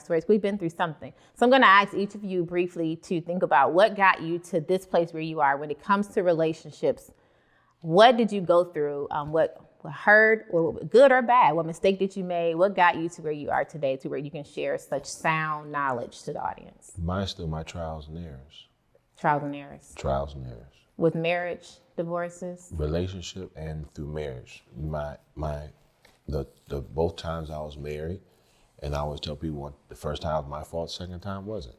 stories. We've been through something. So I'm going to ask each of you briefly to think about what got you to this place where you are when it comes to relationships. What did you go through? What hurt, or good or bad? What mistake did you make? What got you to where you are today, to where you can share such sound knowledge to the audience? Mine's through my trials and errors. Trials and errors. Trials and errors. With marriage, divorces? Relationship and through marriage. The both times I was married, and I always tell people the first time was my fault, second time wasn't.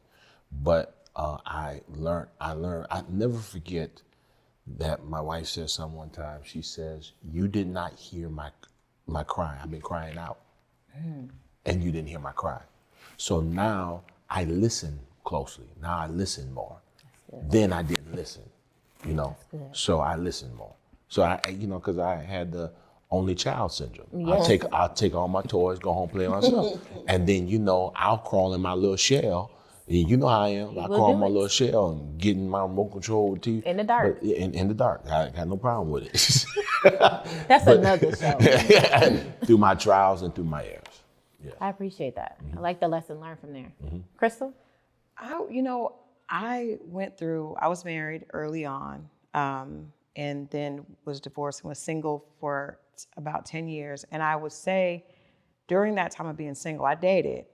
But I learned, I never forget that my wife said something one time. She says, "You did not hear my cry. I've been crying out, and you didn't hear my cry." So now I listen closely. Now I listen more. Then I didn't listen, So I listen more. So I, because I had the only child syndrome. Yes. I'll take all my toys, go home, play myself, and then I'll crawl in my little shell. You know how I am. I crawl in my little shell and get in my remote control with TV. In the dark. In the dark. I got no problem with it. That's another show. Through my trials and through my errors. Yeah. I appreciate that. I like the lesson learned from there. Crystal? I was married early on, and then was divorced and was single for about 10 years. And I would say during that time of being single, I dated,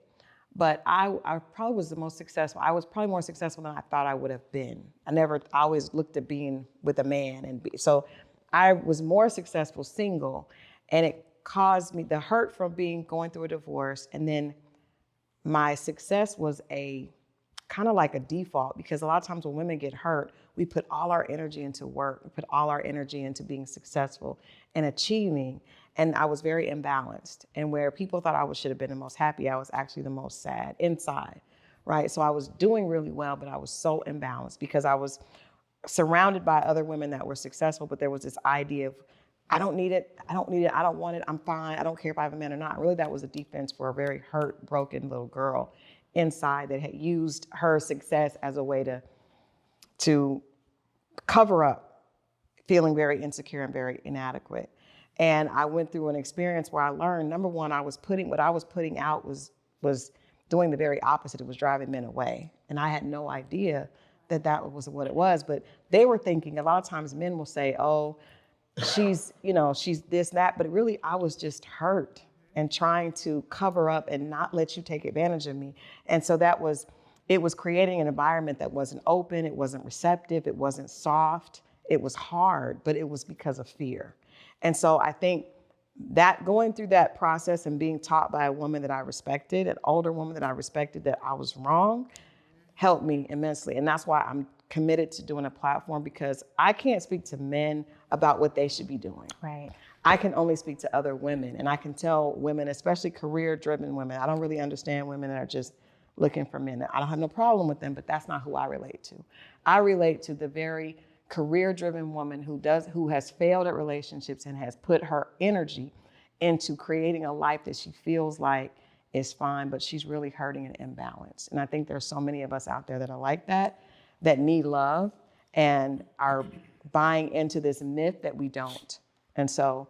but I probably was the most successful. I was probably more successful than I thought I would have been. I always looked at being with a man. So I was more successful single, and it caused me the hurt from going through a divorce. And then my success was kind of like a default, because a lot of times when women get hurt, we put all our energy into work. We put all our energy into being successful and achieving. And I was very imbalanced. And where people thought I should have been the most happy, I was actually the most sad inside, right? So I was doing really well, but I was so imbalanced because I was surrounded by other women that were successful, but there was this idea of, I don't need it, I don't want it, I'm fine, I don't care if I have a man or not. Really, that was a defense for a very hurt, broken little girl inside that had used her success as a way to cover up feeling very insecure and very inadequate. And I went through an experience where I learned, number one, what I was putting out was doing the very opposite. It was driving men away. And I had no idea that was what it was. But they were thinking, a lot of times men will say, oh, she's this, that. But really, I was just hurt and trying to cover up and not let you take advantage of me. And so it was creating an environment that wasn't open, it wasn't receptive, it wasn't soft, it was hard, but it was because of fear. And so I think that going through that process and being taught by a woman that I respected, an older woman that I respected, that I was wrong, helped me immensely. And that's why I'm committed to doing a platform, because I can't speak to men about what they should be doing. Right. I can only speak to other women, and I can tell women, especially career-driven women. I don't really understand women that are just looking for men. I don't have no problem with them, but that's not who I relate to. I relate to the very career-driven woman who has failed at relationships and has put her energy into creating a life that she feels like is fine, but she's really hurting and imbalanced. And I think there's so many of us out there that are like that need love and are buying into this myth that we don't. And so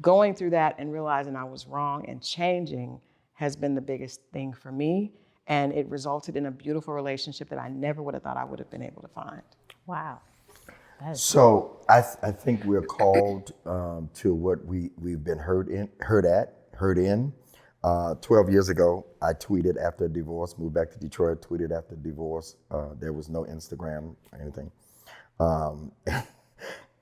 going through that and realizing I was wrong and changing has been the biggest thing for me. And it resulted in a beautiful relationship that I never would have thought I would have been able to find. Wow. So I think we're called to what we've been hurt in. 12 years ago, I tweeted after a divorce, moved back to Detroit, tweeted after divorce. There was no Instagram or anything.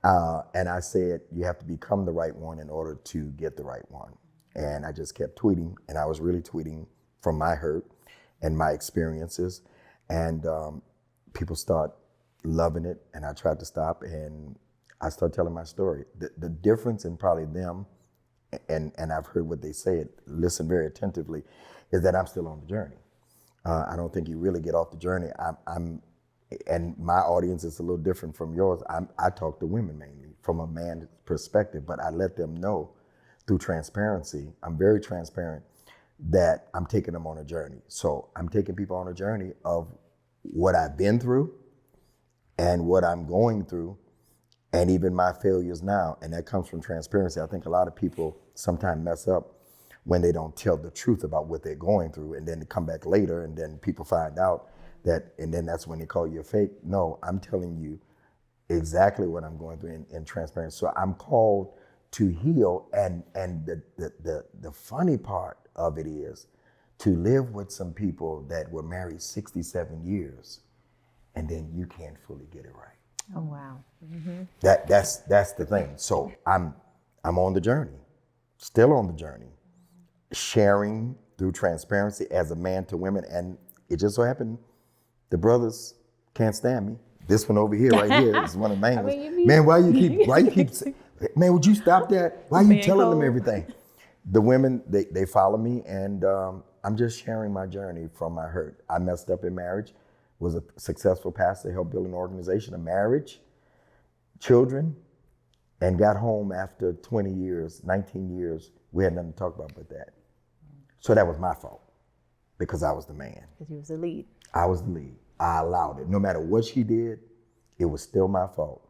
And I said, you have to become the right one in order to get the right one. And I just kept tweeting, and I was really tweeting from my hurt and my experiences. And people start loving it, and I tried to stop, and I started telling my story. The difference in probably them, and I've heard what they said, listen very attentively, is that I'm still on the journey. I don't think you really get off the journey. And my audience is a little different from yours. I talk to women mainly from a man's perspective, but I let them know through transparency, I'm very transparent, that I'm taking them on a journey. So I'm taking people on a journey of what I've been through and what I'm going through, and even my failures now. And that comes from transparency. I think a lot of people sometimes mess up when they don't tell the truth about what they're going through, and then to come back later, and then people find out that, and then that's when they call you a fake. No, I'm telling you exactly what I'm going through in transparency. So I'm called to heal, and the funny part of it is to live with some people that were married 67 years, and then you can't fully get it right. Oh wow. That's the thing. So I'm on the journey, still on the journey, sharing through transparency as a man to women, and it just so happened the brothers can't stand me. This one over here, right here, is one of the main ones. Man, why you keep saying, man, would you stop that? Why are you telling them everything? The women, they follow me, and I'm just sharing my journey from my hurt. I messed up in marriage, was a successful pastor, helped build an organization, a marriage, children, and got home after 20 years, 19 years. We had nothing to talk about but that. So that was my fault, because I was the man. Because you was the lead. I was the lead. I allowed it. No matter what she did, it was still my fault.